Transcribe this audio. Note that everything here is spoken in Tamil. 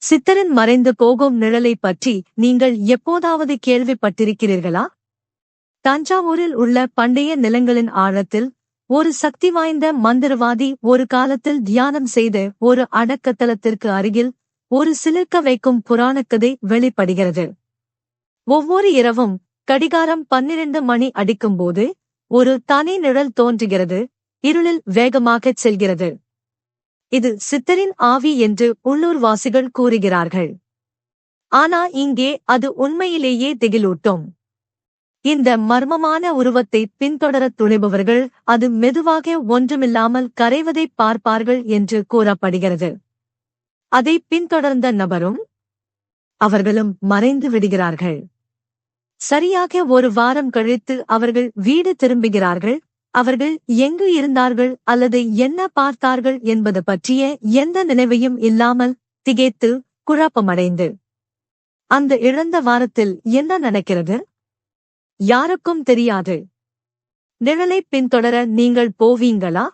சித்தரின் மறைந்து போகும் நிழலைப் பற்றி நீங்கள் எப்போதாவது கேள்விப்பட்டிருக்கிறீர்களா? தஞ்சாவூரில் உள்ள பண்டைய நிலங்களின் ஆழத்தில் ஒரு சக்தி வாய்ந்த மந்திரவாதி ஒரு காலத்தில் தியானம் செய்த ஒரு அடக்கத்தலத்திற்கு அருகில் ஒரு சிலிர்க்க வைக்கும் புராணக்கதை வெளிப்படுகிறது. ஒவ்வொரு இரவும் கடிகாரம் 12 மணி அடிக்கும்போது ஒரு தனி நிழல் தோன்றுகிறது, இருளில் வேகமாகச் செல்கிறது. இது சித்தரின் ஆவி என்று உள்ளூர்வாசிகள் கூறுகிறார்கள். ஆனா இங்கே அது உண்மையிலேயே திகிலூட்டும். இந்த மர்மமான உருவத்தை பின்தொடரத் துணிபவர்கள் அது மெதுவாக ஒன்றுமில்லாமல் கரைவதைப் பார்ப்பார்கள் என்று கூறப்படுகிறது. அதை பின்தொடர்ந்த நபரும் அவர்களும் மறைந்து விடுகிறார்கள். சரியாக ஒரு வாரம் கழித்து அவர்கள் வீடு திரும்புகிறார்கள். அவர்கள் எங்கு இருந்தார்கள் அல்லது என்ன பார்த்தார்கள் என்பது பற்றிய எந்த நினைவையும் இல்லாமல், திகைத்து குழப்பமடைந்து. அந்த இழந்த வாரத்தில் என்ன நடக்கிறது? யாருக்கும் தெரியாது. நிழலைப் பின்தொடர நீங்கள் போவீங்களா?